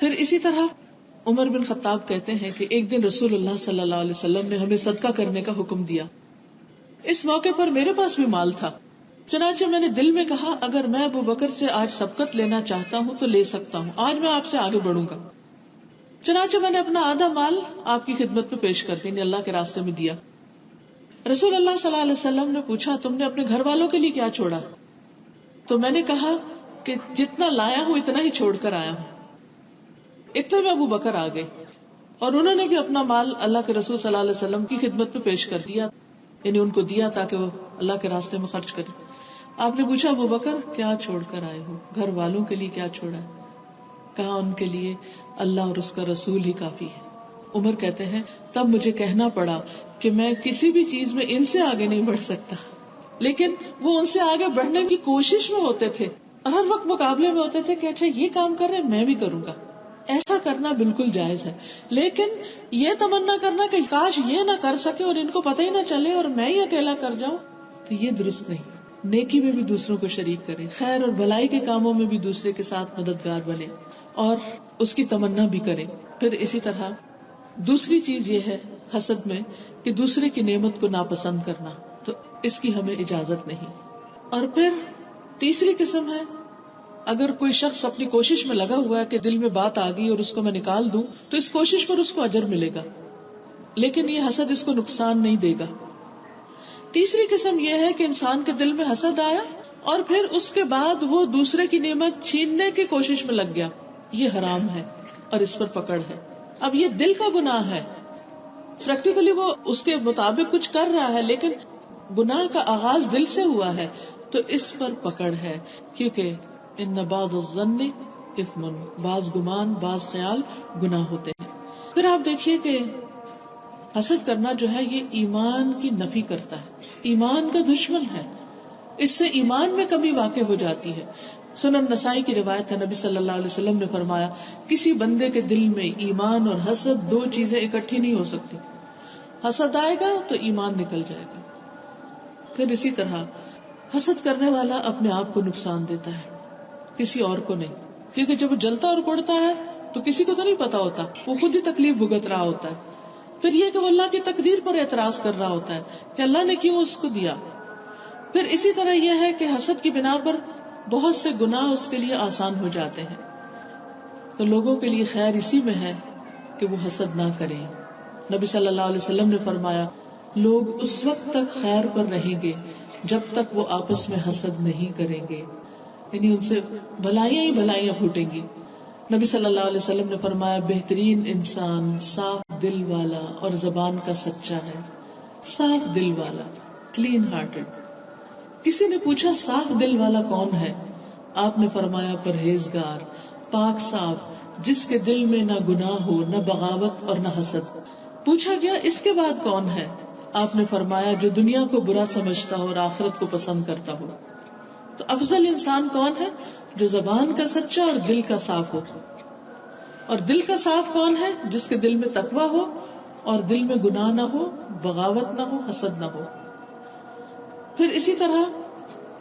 پھر اسی طرح عمر بن خطاب کہتے ہیں کہ ایک دن رسول اللہ صلی اللہ علیہ وسلم نے ہمیں صدقہ کرنے کا حکم دیا. اس موقع پر میرے پاس بھی مال تھا، چنانچہ میں نے دل میں کہا اگر میں ابو بکر سے آج سبقت لینا چاہتا ہوں تو لے سکتا ہوں، آج میں آپ سے آگے بڑھوں گا. چنانچہ میں نے اپنا آدھا مال آپ کی خدمت میں پیش کر دیا، اللہ کے راستے میں دیا. رسول اللہ صلی اللہ علیہ وسلم نے پوچھا تم نے اپنے گھر والوں کے لیے کیا چھوڑا؟ تو میں نے کہا کہ جتنا لایا ہوں اتنا ہی چھوڑ کر آیا ہوں. اتنے میں ابو بکر آ گئے اور انہوں نے بھی اپنا مال اللہ کے رسول صلی اللہ علیہ وسلم کی خدمت میں پیش کر دیا، یعنی ان کو دیا تاکہ وہ اللہ کے راستے میں خرچ کرے. آپ نے پوچھا ابو بکر کیا چھوڑ کر آئے ہو، گھر والوں کے لیے کیا چھوڑا ہے؟ کہا ان کے لیے اللہ اور اس کا رسول ہی کافی ہے. عمر کہتے ہیں تب مجھے کہنا پڑا کہ میں کسی بھی چیز میں ان سے آگے نہیں بڑھ سکتا، لیکن وہ ان سے آگے بڑھنے کی کوشش میں ہوتے تھے اور ہر وقت مقابلے میں ہوتے تھے کہ اچھا یہ کام کر رہے میں بھی کروں گا. ایسا کرنا بالکل جائز ہے، لیکن یہ تمنا کرنا کہ کاش یہ نہ کر سکے اور ان کو پتہ ہی نہ چلے اور میں ہی اکیلا کر جاؤں، تو یہ درست نہیں. نیکی میں بھی دوسروں کو شریک کرے، خیر اور بھلائی کے کاموں میں بھی دوسرے کے ساتھ مددگار بنے اور اس کی تمنا بھی کرے. پھر اسی طرح دوسری چیز یہ ہے حسد میں کہ دوسرے کی نعمت کو ناپسند کرنا، تو اس کی ہمیں اجازت نہیں. اور پھر تیسری قسم ہے اگر کوئی شخص اپنی کوشش میں لگا ہوا ہے کہ دل میں بات آ گئی اور اس کو میں نکال دوں تو اس کوشش پر اس کو اجر ملے گا، لیکن یہ حسد اس کو نقصان نہیں دے گا. تیسری قسم یہ ہے کہ انسان کے دل میں حسد آیا اور پھر اس کے بعد وہ دوسرے کی نعمت چھیننے کی کوشش میں لگ گیا، یہ حرام ہے اور اس پر پکڑ ہے. اب یہ دل کا گناہ ہے، پریکٹیکلی وہ اس کے مطابق کچھ کر رہا ہے، لیکن گناہ کا آغاز دل سے ہوا ہے تو اس پر پکڑ ہے، کیونکہ ان بعض الظن اثم، بعض گمان بعض خیال گناہ ہوتے ہیں. پھر آپ دیکھیے کہ حسد کرنا جو ہے یہ ایمان کی نفی کرتا ہے، ایمان کا دشمن ہے، اس سے ایمان میں کمی واقع ہو جاتی ہے. سنن نسائی کی روایت ہے، نبی صلی اللہ علیہ وسلم نے فرمایا کسی بندے کے دل میں ایمان اور حسد دو چیزیں اکٹھی نہیں ہو سکتی، حسد آئے گا تو ایمان نکل جائے گا. پھر اسی طرح حسد کرنے والا اپنے آپ کو نقصان دیتا ہے، کسی اور کو نہیں، کیونکہ جب وہ جلتا اور کوڑتا ہے تو کسی کو تو نہیں پتا ہوتا، وہ خود ہی تکلیف بھگت رہا ہوتا ہے. پھر یہ کہ وہ اللہ کی تقدیر پر اعتراض کر رہا ہوتا ہے کہ اللہ نے کیوں اس کو دیا. پھر اسی طرح یہ ہے کہ حسد کی بنا پر بہت سے گناہ اس کے لیے آسان ہو جاتے ہیں. تو لوگوں کے لیے خیر اسی میں ہے کہ وہ حسد نہ کریں. نبی صلی اللہ علیہ وسلم نے فرمایا لوگ اس وقت تک خیر پر رہیں گے جب تک وہ آپس میں حسد نہیں کریں گے، یعنی ان سے بھلائیاں ہی بھلائیاں پھوٹیں گی. نبی صلی اللہ علیہ وسلم نے فرمایا بہترین انسان صاف دل والا اور زبان کا سچا ہے. صاف دل والا، کلین ہارٹڈ. کسی نے پوچھا صاف دل والا کون ہے؟ آپ نے فرمایا پرہیزگار، پاک صاف، جس کے دل میں نہ گناہ ہو، نہ بغاوت اور نہ حسد. پوچھا گیا اس کے بعد کون ہے؟ آپ نے فرمایا جو دنیا کو برا سمجھتا ہو اور آخرت کو پسند کرتا ہو. تو افضل انسان کون ہے؟ جو زبان کا سچا اور دل کا صاف ہو. اور دل کا صاف کون ہے؟ جس کے دل میں تقویٰ ہو اور دل میں گناہ نہ ہو، بغاوت نہ ہو، حسد نہ ہو. پھر اسی طرح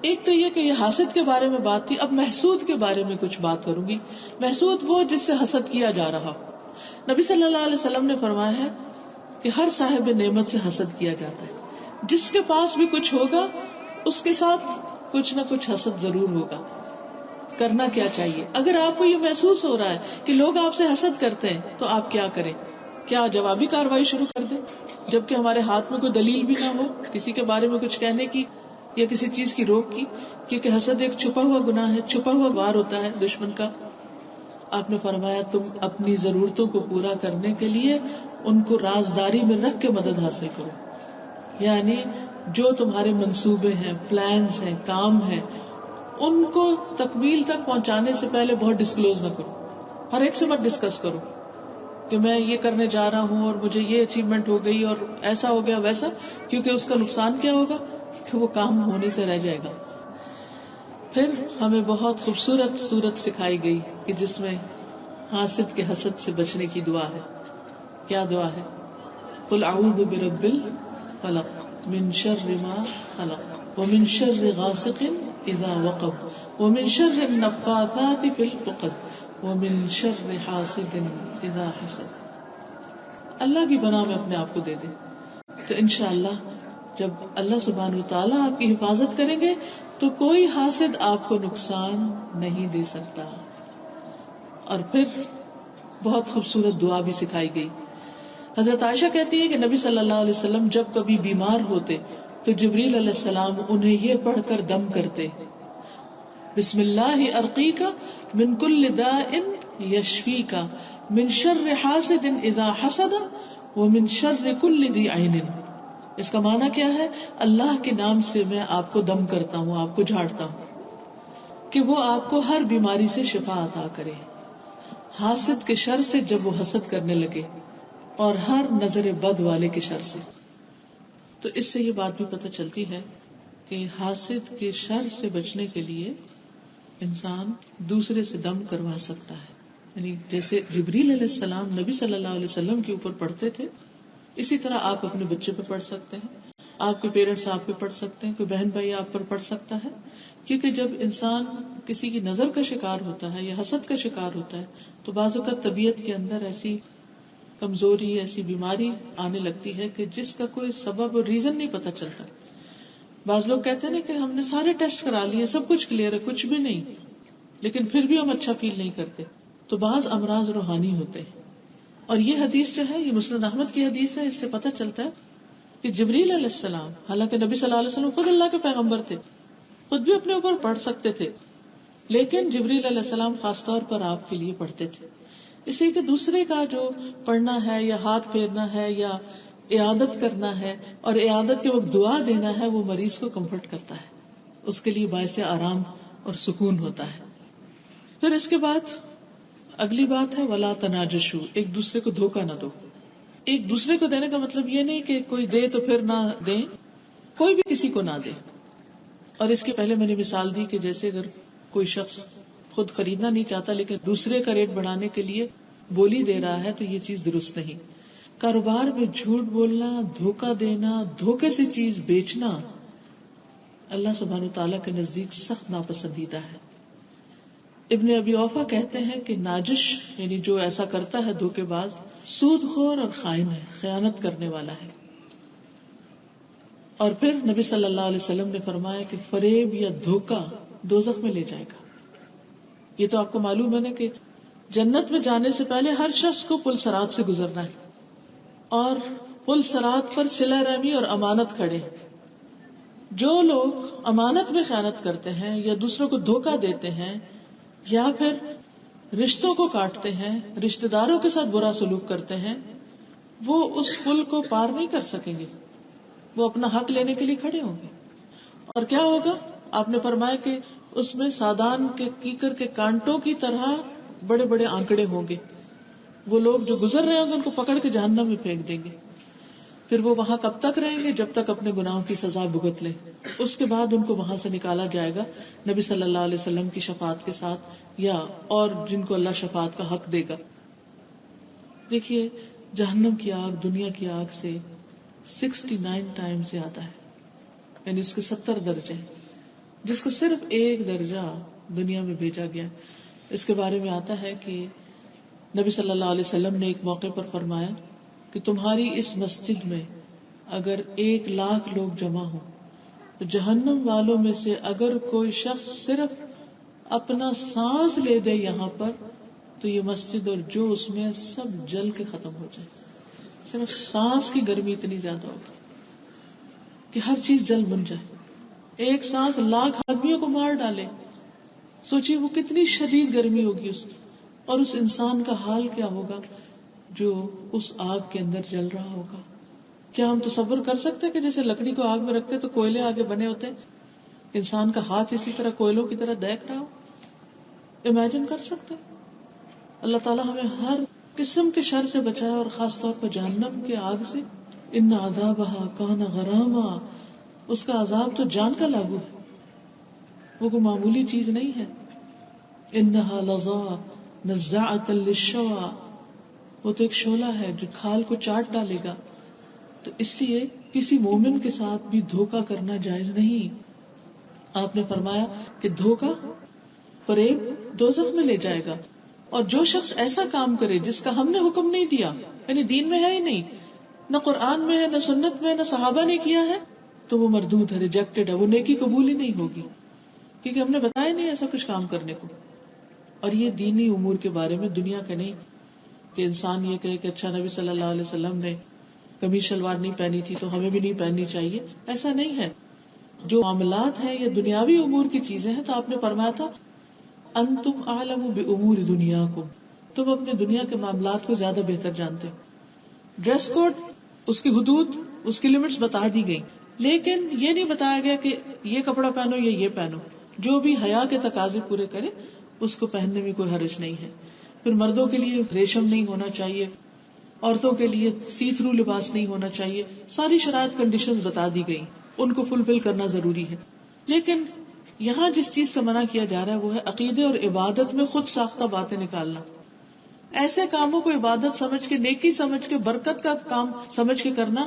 ایک تو یہ کہ یہ حاسد کے بارے میں بات تھی، اب محسود کے بارے میں کچھ بات کروں گی. محسود وہ جس سے حسد کیا جا رہا. نبی صلی اللہ علیہ وسلم نے فرمایا ہے کہ ہر صاحب نعمت سے حسد کیا جاتا ہے. جس کے پاس بھی کچھ ہوگا اس کے ساتھ کچھ نہ کچھ حسد ضرور ہوگا. کرنا کیا چاہیے؟ اگر آپ کو یہ محسوس ہو رہا ہے کہ لوگ آپ سے حسد کرتے ہیں تو آپ کیا کریں؟ کیا جوابی کارروائی شروع کر دیں جبکہ ہمارے ہاتھ میں کوئی دلیل بھی نہ ہو کسی کے بارے میں کچھ کہنے کی یا کسی چیز کی روک کی؟ کیونکہ حسد ایک چھپا ہوا گناہ ہے، چھپا ہوا وار ہوتا ہے دشمن کا. آپ نے فرمایا تم اپنی ضرورتوں کو پورا کرنے کے لیے ان کو رازداری میں رکھ کے مدد حاصل کرو. یعنی جو تمہارے منصوبے ہیں، پلانز ہیں، کام ہیں، ان کو تکمیل تک پہنچانے سے پہلے بہت ڈسکلوز نہ کرو. ہر ایک سے مت ڈسکس کرو کہ میں یہ کرنے جا رہا ہوں اور مجھے یہ اچیومنٹ ہو گئی اور ایسا ہو گیا ویسا، کیونکہ اس کا نقصان کیا ہوگا کہ وہ کام ہونے سے رہ جائے گا. پھر ہمیں بہت خوبصورت صورت سکھائی گئی کہ جس میں حاسد کے حسد سے بچنے کی دعا ہے. کیا دعا ہے؟ قل اعوذ برب الفلق من شر ما خلق ومن شر غاسق اذا وقب ومن شر النفاثات في العقد ومن شر حاسد اذا حسد. اللہ کی پناہ میں اپنے آپ کو دے دیں. تو انشاءاللہ جب اللہ سبحانہ وتعالیٰ آپ کی حفاظت کریں گے تو کوئی حاسد آپ کو نقصان نہیں دے سکتا. اور پھر بہت خوبصورت دعا بھی سکھائی گئی. حضرت عائشہ کہتی ہے کہ نبی صلی اللہ علیہ وسلم جب کبھی بیمار ہوتے تو جبریل علیہ السلام انہیں یہ پڑھ کر دم کرتے: بسم اللہ ارقیک من کل داء یشفیک من شر حاسد اذا حسد ومن شر کل ذی عین. اس کا معنی کیا ہے؟ اللہ کے نام سے میں آپ کو دم کرتا ہوں، آپ کو جھاڑتا ہوں کہ وہ آپ کو ہر بیماری سے شفا عطا کرے، حاسد کے شر سے جب وہ حسد کرنے لگے، اور ہر نظر بد والے کے شر سے. تو اس سے یہ بات بھی پتہ چلتی ہے کہ حاسد کے شر سے بچنے کے لیے انسان دوسرے سے دم کروا سکتا ہے. یعنی جیسے جبریل علیہ السلام نبی صلی اللہ علیہ وسلم کے اوپر پڑھتے تھے، اسی طرح آپ اپنے بچے پہ پڑھ سکتے ہیں، آپ کے پیرنٹس آپ پہ پڑھ سکتے ہیں، کوئی بہن بھائی آپ پر پڑھ سکتا ہے. کیونکہ جب انسان کسی کی نظر کا شکار ہوتا ہے یا حسد کا شکار ہوتا ہے تو بعض اوقات طبیعت کے اندر ایسی کمزوری، ایسی بیماری آنے لگتی ہے کہ جس کا کوئی سبب اور ریزن نہیں پتا چلتا. بعض لوگ کہتے ہیں نا کہ ہم نے سارے ٹیسٹ کرا لیے، سب کچھ کلیئر ہے، کچھ بھی نہیں، لیکن پھر بھی ہم اچھا فیل نہیں کرتے. تو بعض امراض روحانی ہوتے ہیں. اور یہ حدیث جو ہے یہ مسند احمد کی حدیث ہے. اس سے پتہ چلتا ہے کہ جبریل علیہ السلام، حالانکہ نبی صلی اللہ علیہ وسلم خود اللہ کے پیغمبر تھے، خود بھی اپنے اوپر پڑھ سکتے تھے، لیکن جبریل علیہ السلام خاص طور پر آپ کے لیے پڑھتے تھے. اس لیے کہ دوسرے کا جو پڑھنا ہے یا ہاتھ پھیرنا ہے یا عیادت کرنا ہے اور عیادت کے وقت دعا دینا ہے، وہ مریض کو کمفرٹ کرتا ہے، اس کے لیے باعث آرام اور سکون ہوتا ہے. پھر اس کے بعد اگلی بات ہے ولا تناجشو، ایک دوسرے کو دھوکہ نہ دو. ایک دوسرے کو دینے کا مطلب یہ نہیں کہ کوئی دے تو پھر نہ دیں، کوئی بھی کسی کو نہ دے. اور اس کے پہلے میں نے مثال دی کہ جیسے اگر کوئی شخص خود خریدنا نہیں چاہتا لیکن دوسرے کا ریٹ بڑھانے کے لیے بولی دے رہا ہے تو یہ چیز درست نہیں. کاروبار میں جھوٹ بولنا، دھوکہ دینا، دھوکے سے چیز بیچنا اللہ سبحانہ تعالیٰ کے نزدیک سخت ناپسندیدہ ہے. ابن ابی اوفا کہتے ہیں کہ ناجش یعنی جو ایسا کرتا ہے دھوکے باز، سود خور اور خائن ہے، خیانت کرنے والا ہے. اور پھر نبی صلی اللہ علیہ وسلم نے فرمایا کہ فریب یا دھوکہ دوزخ میں لے جائے گا. یہ تو آپ کو معلوم ہے نا کہ جنت میں جانے سے پہلے ہر شخص کو پل صراط سے گزرنا ہے، اور پل صراط پر صلہ رحمی اور امانت کھڑے. جو لوگ امانت میں خیانت کرتے ہیں یا دوسروں کو دھوکہ دیتے ہیں یا پھر رشتوں کو کاٹتے ہیں، رشتہ داروں کے ساتھ برا سلوک کرتے ہیں، وہ اس پل کو پار نہیں کر سکیں گے. وہ اپنا حق لینے کے لیے کھڑے ہوں گے. اور کیا ہوگا؟ آپ نے فرمایا کہ اس میں سادان کے کیکر کے کانٹوں کی طرح بڑے بڑے آنکڑے ہوں گے. وہ لوگ جو گزر رہے ہوں گے ان کو پکڑ کے جہنم میں پھینک دیں گے. پھر وہ وہاں کب تک رہیں گے؟ جب تک اپنے گناہوں کی سزا بھگت لیں. اس کے بعد ان کو وہاں سے نکالا جائے گا نبی صلی اللہ علیہ وسلم کی شفاعت کے ساتھ یا اور جن کو اللہ شفاعت کا حق دے گا. دیکھیے جہنم کی آگ دنیا کی آگ سے 69 ٹائم زیادہ ہے، یعنی اس کے 70 درجے ہیں، جس کو صرف ایک درجہ دنیا میں بھیجا گیا. اس کے بارے میں آتا ہے کہ نبی صلی اللہ علیہ وسلم نے ایک موقع پر فرمایا کہ تمہاری اس مسجد میں اگر 1,00,000 لوگ جمع ہوں تو جہنم والوں میں سے اگر کوئی شخص صرف اپنا سانس لے دے یہاں پر تو یہ مسجد اور جو اس میں سب جل کے ختم ہو جائے. صرف سانس کی گرمی اتنی زیادہ ہوگی کہ ہر چیز جل بن جائے. ایک سانس 1,00,000 آدمیوں کو مار ڈالے. سوچیے وہ کتنی شدید گرمی ہوگی اس کی، اور اس انسان کا حال کیا ہوگا جو اس آگ کے اندر جل رہا ہوگا. کیا ہم تصور کر سکتے کہ جیسے لکڑی کو آگ میں رکھتے تو کوئلے آگے بنے ہوتے ہیں، انسان کا ہاتھ اسی طرح کوئلوں کی طرح دیکھ رہا ہو؟ امیجن کر سکتے؟ اللہ تعالیٰ ہمیں ہر قسم کے شر سے بچائے، اور خاص طور پر جہنم کے آگ سے. ان عذابہا کان غراما، اس کا عذاب تو جان کا لاگو ہے، وہ کوئی معمولی چیز نہیں ہے. انہا لظا نزاعۃ للشوی، وہ تو ایک شعلہ ہے جو کھال کو چاٹ ڈالے گا. تو اس لیے کسی مومن کے ساتھ بھی دھوکہ کرنا جائز نہیں. آپ نے فرمایا کہ دھوکہ، فریب دوزخ میں لے جائے گا. اور جو شخص ایسا کام کرے جس کا ہم نے حکم نہیں دیا، یعنی دین میں ہے ہی نہیں، نہ قرآن میں ہے، نہ سنت میں، نہ صحابہ نے کیا ہے، تو وہ مردود ہے، ریجیکٹڈ ہے، وہ نیکی قبول ہی نہیں ہوگی، کیونکہ ہم نے بتایا نہیں ایسا کچھ کام کرنے کو. اور یہ دینی امور کے بارے میں، دنیا کا نہیں کہ انسان یہ کہے کہ اچھا نبی صلی اللہ علیہ وسلم نے قمیص شلوار نہیں پہنی تھی تو ہمیں بھی نہیں پہننی چاہیے، ایسا نہیں ہے. جو معاملات ہیں یہ دنیاوی امور کی چیزیں ہیں، تو آپ نے فرمایا تھا انتم اعلم بامور دنیاکم، تم اپنے دنیا کے معاملات کو زیادہ بہتر جانتے. ڈریس کوڈ، اس کی حدود، اس کی لمٹس بتا دی گئی، لیکن یہ نہیں بتایا گیا کہ یہ کپڑا پہنو یا یہ پہنو. جو بھی حیا کے تقاضے پورے کرے اس کو پہننے میں کوئی حرج نہیں ہے. پھر مردوں کے لیے ریشم نہیں ہونا چاہیے، عورتوں کے لیے سی تھرو لباس نہیں ہونا چاہیے. ساری شرائط کنڈیشنز بتا دی گئی، ان کو فلفل کرنا ضروری ہے. لیکن یہاں جس چیز سے منع کیا جا رہا ہے وہ ہے عقیدے اور عبادت میں خود ساختہ باتیں نکالنا. ایسے کاموں کو عبادت سمجھ کے، نیکی سمجھ کے، برکت کا کام سمجھ کے کرنا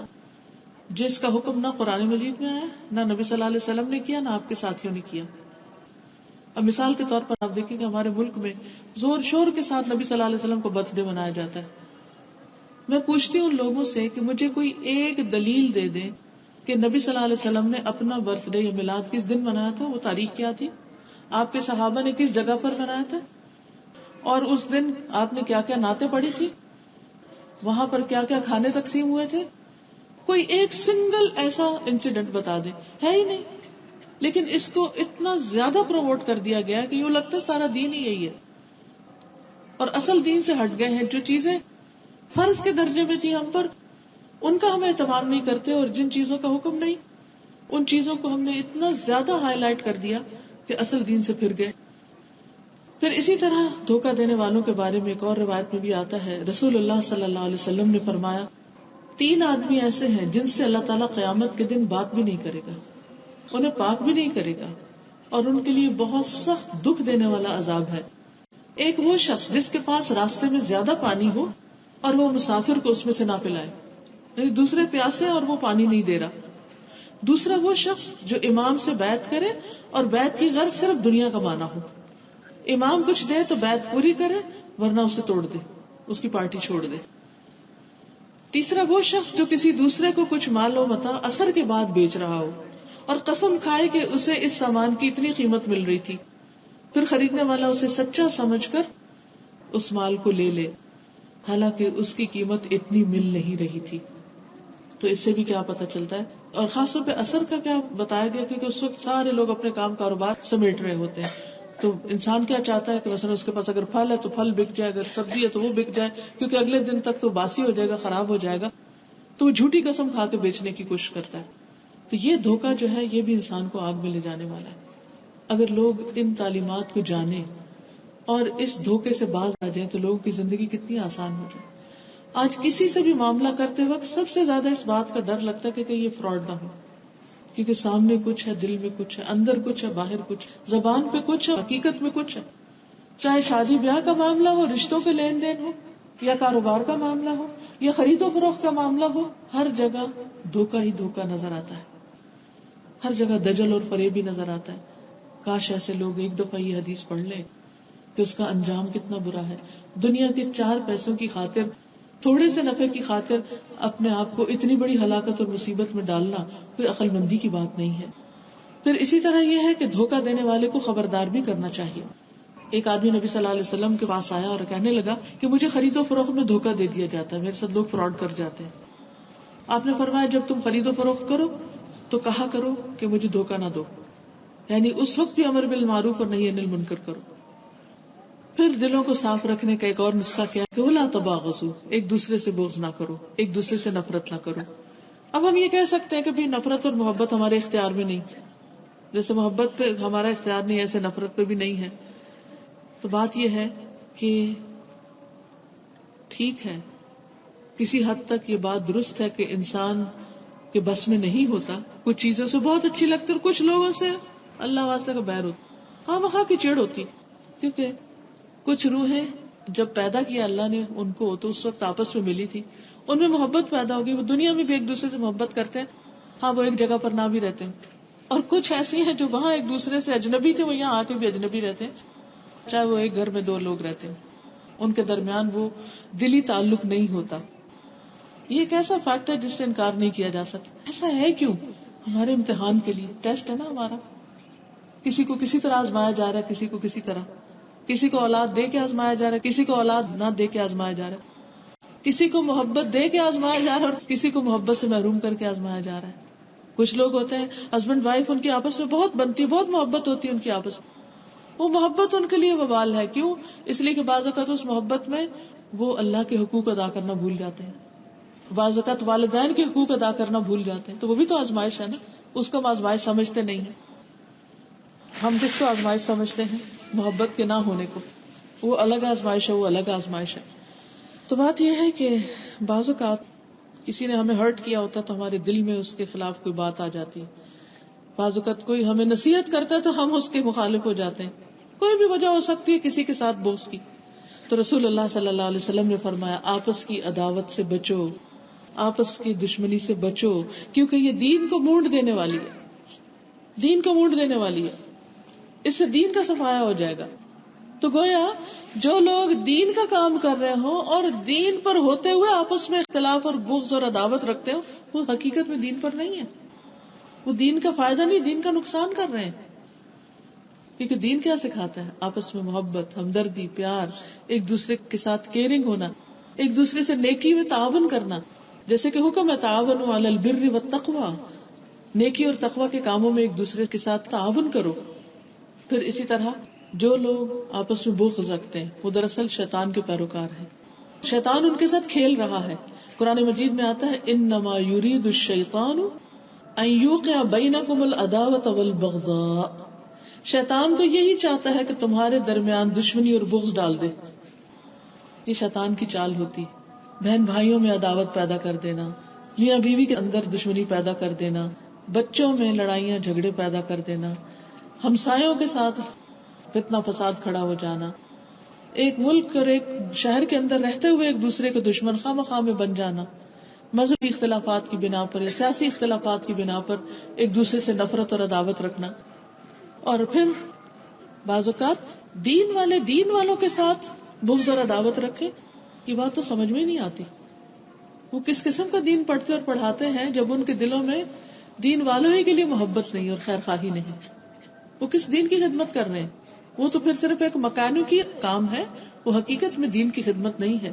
جس کا حکم نہ قرآن مجید میں آیا، نہ نبی صلی اللہ علیہ وسلم نے کیا، نہ آپ کے ساتھیوں نے کیا. اب مثال کے طور پر آپ دیکھیں کہ ہمارے ملک میں زور شور کے ساتھ نبی صلی اللہ علیہ وسلم کو برتھ ڈے منایا جاتا ہے. میں پوچھتی ہوں لوگوں سے کہ مجھے کوئی ایک دلیل دے دیں کہ نبی صلی اللہ علیہ وسلم نے اپنا برتھ ڈے یا میلاد کس دن منایا تھا، وہ تاریخ کیا تھی، آپ کے صحابہ نے کس جگہ پر منایا تھا، اور اس دن آپ نے کیا کیا نعتیں پڑھی تھی، وہاں پر کیا کیا کھانے تقسیم ہوئے تھے. کوئی ایک سنگل ایسا انسیڈنٹ بتا دے، ہے ہی نہیں. لیکن اس کو اتنا زیادہ پروموٹ کر دیا گیا کہ یوں لگتا ہے سارا دین ہی یہی ہے، اور اصل دین سے ہٹ گئے ہیں. جو چیزیں فرض کے درجے میں تھی ہم پر، ان کا ہم اہتمام نہیں کرتے، اور جن چیزوں کا حکم نہیں ان چیزوں کو ہم نے اتنا زیادہ ہائی لائٹ کر دیا کہ اصل دین سے پھر گئے. پھر اسی طرح دھوکہ دینے والوں کے بارے میں ایک اور روایت میں بھی آتا ہے، رسول اللہ صلی اللہ علیہ وسلم نے فرمایا 3 آدمی ایسے ہیں جن سے اللہ تعالیٰ قیامت کے دن بات بھی نہیں کرے گا، انہیں پاک بھی نہیں کرے گا، اور ان کے لیے بہت سخت دکھ دینے والا عذاب ہے. ایک وہ شخص جس کے پاس راستے میں زیادہ پانی ہو اور وہ مسافر کو اس میں سے نہ پلائے، یعنی دوسرے پیاسے اور وہ پانی نہیں دے رہا. دوسرا وہ شخص جو امام سے بیعت کرے اور بیعت کی غرض صرف دنیا کمانا ہو، امام کچھ دے تو بیعت پوری کرے ورنہ اسے توڑ دے، اس کی پارٹی چھوڑ دے. تیسرا وہ شخص جو کسی دوسرے کو کچھ مال و متاع اثر کے بعد بیچ رہا ہو اور قسم کھائے کہ اسے اس سامان کی اتنی قیمت مل رہی تھی، پھر خریدنے والا اسے سچا سمجھ کر اس مال کو لے لے حالانکہ اس کی قیمت اتنی مل نہیں رہی تھی. تو اس سے بھی کیا پتہ چلتا ہے، اور خاص طور پہ اثر کا کیا بتایا گیا، کیونکہ اس وقت سارے لوگ اپنے کام کاروبار سمیٹ رہے ہوتے ہیں. تو انسان کیا چاہتا ہے کہ مثلا اس کے پاس اگر پھل ہے تو پھل بک جائے، اگر سبزی ہے تو وہ بک جائے، کیونکہ اگلے دن تک تو باسی ہو جائے گا، خراب ہو جائے گا، تو وہ جھوٹی قسم کھا کے بیچنے کی کوشش کرتا ہے. تو یہ دھوکہ جو ہے یہ بھی انسان کو آگ میں لے جانے والا ہے. اگر لوگ ان تعلیمات کو جانیں اور اس دھوکے سے باز آ جائیں تو لوگوں کی زندگی کتنی آسان ہو جائے. آج کسی سے بھی معاملہ کرتے وقت سب سے زیادہ اس بات کا ڈر لگتا ہے کہ کہیں یہ فراڈ نہ ہو، کیونکہ سامنے کچھ ہے، دل میں کچھ ہے، اندر کچھ ہے، باہر کچھ، زبان پہ کچھ ہے، حقیقت میں کچھ ہے. چاہے شادی بیاہ کا معاملہ ہو، رشتوں کے لین دین ہو، یا کاروبار کا معاملہ ہو، یا خرید و فروخت کا معاملہ ہو، ہر جگہ دھوکہ ہی دھوکہ نظر آتا ہے. ہر جگہ دجل اور فریب ہی نظر آتا ہے. کاش ایسے لوگ ایک دفعہ یہ حدیث پڑھ لیں کہ اس کا انجام کتنا برا ہے. دنیا کے 4 پیسوں کی خاطر، تھوڑے سے نفع کی خاطر اپنے آپ کو اتنی بڑی ہلاکت اور مصیبت میں ڈالنا کوئی عقل مندی کی بات نہیں ہے. پھر اسی طرح یہ ہے کہ دھوکہ دینے والے کو خبردار بھی کرنا چاہیے. ایک آدمی نبی صلی اللہ علیہ وسلم کے پاس آیا اور کہنے لگا کہ مجھے خرید و فروخت میں دھوکہ دے دیا جاتا ہے، میرے ساتھ لوگ فراڈ کر جاتے ہیں. آپ نے فرمایا جب تم خرید و فروخت کرو تو کہا کرو کہ مجھے دھوکہ نہ دو، یعنی اس وقت بھی امر بالمعروف اور نہی عن المنکر کرو. پھر دلوں کو صاف رکھنے کا ایک اور نسخہ کیا کہ ولا تباغضوا، ایک دوسرے سے بغض نہ کرو، ایک دوسرے سے نفرت نہ کرو. اب ہم یہ کہہ سکتے ہیں کہ بھی نفرت اور محبت ہمارے اختیار میں نہیں، جیسے محبت پہ ہمارا اختیار نہیں ایسے نفرت پہ بھی نہیں ہے. تو بات یہ ہے کہ ٹھیک ہے، کسی حد تک یہ بات درست ہے کہ انسان کے بس میں نہیں ہوتا، کچھ چیزوں سے بہت اچھی لگتی اور کچھ لوگوں سے اللہ واسطے کا بیر ہوتا، ہاں مخواہ کی چڑ ہوتی. کیونکہ کچھ روحیں جب پیدا کیا اللہ نے ان کو تو اس وقت آپس میں ملی تھی، ان میں محبت پیدا ہوگی، وہ دنیا میں بھی ایک دوسرے سے محبت کرتے ہیں، ہاں وہ ایک جگہ پر نہ بھی رہتے ہیں. اور کچھ ایسی ہیں جو وہاں ایک دوسرے سے اجنبی تھے، وہ یہاں آ کے بھی اجنبی رہتے ہیں، چاہے وہ ایک گھر میں 2 لوگ رہتے ہیں. ان کے درمیان وہ دلی تعلق نہیں ہوتا. یہ ایک ایسا فیکٹ ہے جس سے انکار نہیں کیا جا سکتا. ایسا ہے کیوں؟ ہمارے امتحان کے لیے ٹیسٹ ہے نا ہمارا. کسی کو کسی طرح آزمایا جا رہا ہے, کسی کو کسی طرح, کسی کو اولاد دے کے آزمایا جا رہا ہے, کسی کو اولاد نہ دے کے آزمایا جا رہا ہے, کسی کو محبت دے کے آزمایا جا رہا ہے اور کسی کو محبت سے محروم کر کے آزمایا جا رہا ہے. کچھ لوگ ہوتے ہیں ہسبینڈ وائف, ان کی آپس میں بہت بنتی ہے, بہت محبت ہوتی ہے ان کی آپس میں, وہ محبت ان کے لیے وبال ہے. کیوں؟ اس لیے کہ بعض اوقات اس محبت میں وہ اللہ کے حقوق ادا کرنا بھول جاتے ہیں, بعض اوقات والدین کے حقوق ادا کرنا بھول جاتے ہیں. تو وہ بھی تو آزمائش ہے نا, اس کو ہم آزمائش سمجھتے نہیں ہیں. ہم کس کو آزمائش سمجھتے ہیں؟ محبت کے نہ ہونے کو. وہ الگ آزمائش ہے, وہ الگ آزمائش ہے. تو بات یہ ہے کہ بعض اوقات کسی نے ہمیں ہرٹ کیا ہوتا تو ہمارے دل میں اس کے خلاف کوئی بات آ جاتی ہے. بعض اوقات کوئی ہمیں نصیحت کرتا ہے تو ہم اس کے مخالف ہو جاتے ہیں. کوئی بھی وجہ ہو سکتی ہے کسی کے ساتھ بغض کی. تو رسول اللہ صلی اللہ علیہ وسلم نے فرمایا آپس کی عداوت سے بچو, آپس کی دشمنی سے بچو, کیونکہ یہ دین کو مونڈ دینے والی ہے, دین کو مونڈ دینے والی ہے. اس سے دین کا صفایا ہو جائے گا. تو گویا جو لوگ دین کا کام کر رہے ہوں اور دین پر ہوتے ہوئے آپس میں اختلاف اور بغض اور عداوت رکھتے ہو, وہ حقیقت میں دین پر نہیں ہے, وہ دین کا فائدہ نہیں, دین کا نقصان کر رہے ہیں. کیونکہ دین کیا سکھاتا ہے؟ آپس میں محبت, ہمدردی, پیار, ایک دوسرے کے ساتھ کیئرنگ ہونا, ایک دوسرے سے نیکی میں تعاون کرنا. جیسے کہ حکم ہے تعاونوا علی البر والتقوی, نیکی اور تقوی کے کاموں میں ایک دوسرے کے ساتھ تعاون کرو. پھر اسی طرح جو لوگ آپس میں بغض رکھتے ہیں وہ دراصل شیطان کے پیروکار ہیں. شیطان ان کے ساتھ کھیل رہا ہے. قرآن مجید میں آتا ہے انما یرید الشیطان ان یوقع بینکم العداوۃ والبغضاء, شیطان تو یہی چاہتا ہے کہ تمہارے درمیان دشمنی اور بغض ڈال دے. یہ شیطان کی چال ہوتی, بہن بھائیوں میں عداوت پیدا کر دینا, میاں بیوی کے اندر دشمنی پیدا کر دینا, بچوں میں لڑائیاں جھگڑے پیدا کر دینا, ہمسایوں کے ساتھ فتنہ فساد کھڑا ہو جانا, ایک ملک اور ایک شہر کے اندر رہتے ہوئے ایک دوسرے کے دشمن خواہ مخواہ میں بن جانا, مذہبی اختلافات کی بنا پر یا سیاسی اختلافات کی بنا پر ایک دوسرے سے نفرت اور عداوت رکھنا. اور پھر بعض اوقات دین والے دین والوں کے ساتھ بغض اور عداوت رکھے. یہ بات تو سمجھ میں نہیں آتی. وہ کس قسم کا دین پڑھتے اور پڑھاتے ہیں جب ان کے دلوں میں دین والوں ہی کے لیے محبت نہیں اور خیر خواہی نہیں؟ وہ کس دین کی خدمت کر رہے ہیں؟ وہ تو پھر صرف ایک مکانیکی کام ہے, وہ حقیقت میں دین کی خدمت نہیں ہے.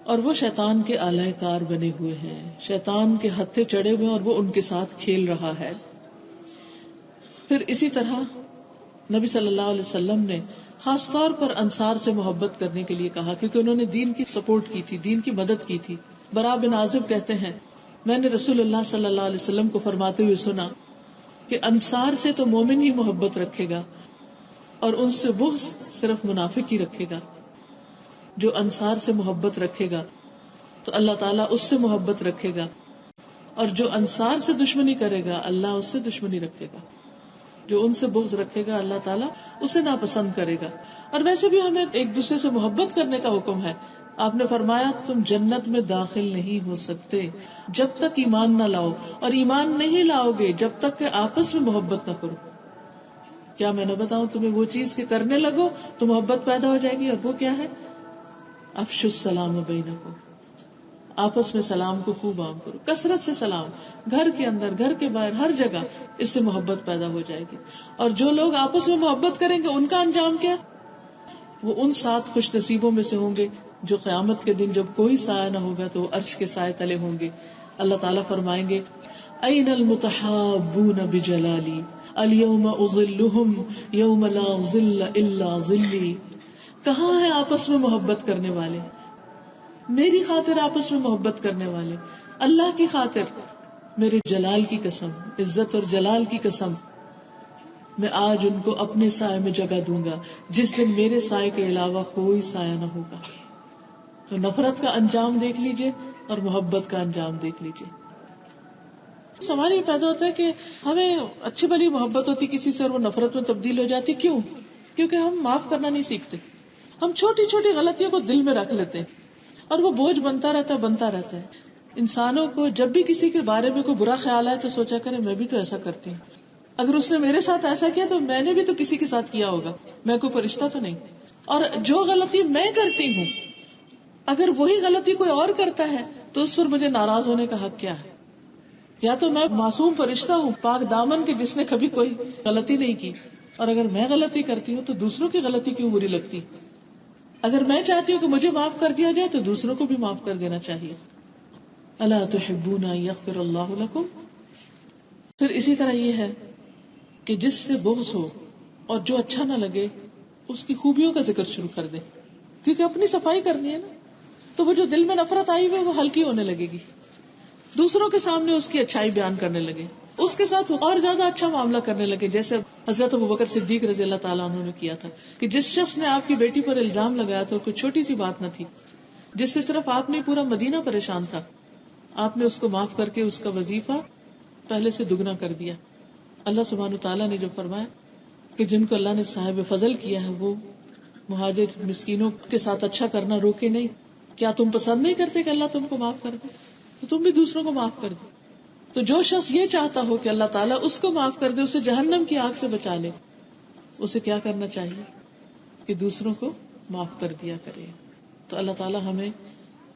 اور وہ شیطان کے آلہ کار بنے ہوئے ہیں, شیطان کے ہتھے چڑھے ہوئے ہیں اور وہ ان کے ساتھ کھیل رہا ہے. پھر اسی طرح نبی صلی اللہ علیہ وسلم نے خاص طور پر انصار سے محبت کرنے کے لیے کہا, کیونکہ انہوں نے دین کی سپورٹ کی تھی, دین کی مدد کی تھی. برا بن عازب کہتے ہیں میں نے رسول اللہ صلی اللہ علیہ وسلم کو فرماتے ہوئے سنا کہ انصار سے تو مومن ہی محبت رکھے گا اور ان سے بغض صرف منافق ہی رکھے گا. جو انصار سے محبت رکھے گا تو اللہ تعالیٰ اس سے محبت رکھے گا, اور جو انصار سے دشمنی کرے گا اللہ اس سے دشمنی رکھے گا. جو ان سے بغض رکھے گا اللہ تعالیٰ اسے ناپسند کرے گا. اور ویسے بھی ہمیں ایک دوسرے سے محبت کرنے کا حکم ہے. آپ نے فرمایا تم جنت میں داخل نہیں ہو سکتے جب تک ایمان نہ لاؤ, اور ایمان نہیں لاؤ گے جب تک کہ آپس میں محبت نہ کرو. کیا میں نہ بتاؤں تمہیں وہ چیز کہ کرنے لگو تو محبت پیدا ہو جائے گی, اور وہ کیا ہے؟ افشوا السلام بینکم, آپس میں سلام کو خوب عام کرو, کثرت سے سلام, گھر کے اندر گھر کے باہر ہر جگہ, اس سے محبت پیدا ہو جائے گی. اور جو لوگ آپس میں محبت کریں گے ان کا انجام کیا؟ وہ ان 7 خوش نصیبوں میں سے ہوں گے جو قیامت کے دن جب کوئی سایہ نہ ہوگا تو وہ عرش کے سائے تلے ہوں گے. اللہ تعالیٰ فرمائیں گے این المتحابون بجلالی الیوم اظلہم یوم لا ظل الا ظلی. کہاں ہیں آپس میں محبت کرنے والے, میری خاطر آپس میں محبت کرنے والے, اللہ کی خاطر, میرے جلال کی قسم, عزت اور جلال کی قسم, میں آج ان کو اپنے سائے میں جگہ دوں گا جس دن میرے سائے کے علاوہ کوئی سایہ نہ ہوگا. تو نفرت کا انجام دیکھ لیجئے اور محبت کا انجام دیکھ لیجئے. سوال یہ پیدا ہوتا ہے کہ ہمیں اچھی بھلی محبت ہوتی کسی سے اور وہ نفرت میں تبدیل ہو جاتی, کیوں؟ کیونکہ ہم معاف کرنا نہیں سیکھتے. ہم چھوٹی چھوٹی غلطیوں کو دل میں رکھ لیتے ہیں اور وہ بوجھ بنتا رہتا ہے. انسانوں کو جب بھی کسی کے بارے میں کوئی برا خیال آئے تو سوچا کرے میں بھی تو ایسا کرتی ہوں, اگر اس نے میرے ساتھ ایسا کیا تو میں نے بھی تو کسی کے ساتھ کیا ہوگا, میں کوئی فرشتہ تو نہیں. اور جو غلطی میں کرتی ہوں اگر وہی غلطی کوئی اور کرتا ہے تو اس پر مجھے ناراض ہونے کا حق کیا ہے؟ یا تو میں معصوم فرشتہ ہوں پاک دامن کے جس نے کبھی کوئی غلطی نہیں کی، اور اگر میں غلطی کرتی ہوں تو دوسروں کی غلطی کیوں بری لگتی؟ اگر میں چاہتی ہوں کہ مجھے معاف کر دیا جائے تو دوسروں کو بھی معاف کر دینا چاہیے. الا تحبون ان یغفر اللہ لکم. پھر اسی طرح یہ ہے کہ جس سے بغض ہو اور جو اچھا نہ لگے اس کی خوبیوں کا ذکر شروع کر دے، کیونکہ اپنی صفائی کرنی ہے نا. تو وہ جو دل میں نفرت آئی ہوئی وہ ہلکی ہونے لگے گی، دوسروں کے سامنے اس کی اچھائی بیان کرنے لگے، اس کے ساتھ اور زیادہ اچھا معاملہ کرنے لگے، جیسے حضرت ابوبکر صدیق رضی اللہ تعالیٰ عنہ نے کیا تھا کہ جس شخص نے آپ کی بیٹی پر الزام لگایا تو کوئی چھوٹی سی بات نہ تھی، جس سے صرف آپ نے پورا مدینہ پریشان تھا، آپ نے اس کو معاف کر کے اس کا وظیفہ پہلے سے دگنا کر دیا. اللہ سبحانہ تعالیٰ نے جو فرمایا کہ جن کو اللہ نے صاحب فضل کیا ہے وہ مہاجر مسکینوں کے ساتھ اچھا کرنا روکے نہیں. کیا تم پسند نہیں کرتے کہ اللہ تم کو معاف کر دے؟ تو تم بھی دوسروں کو معاف کر دو. تو جو شخص یہ چاہتا ہو کہ اللہ تعالیٰ اس کو معاف کر دے، اسے جہنم کی آگ سے بچا لے، اسے کیا کرنا چاہیے کہ دوسروں کو معاف کر دیا کرے. تو اللہ تعالیٰ ہمیں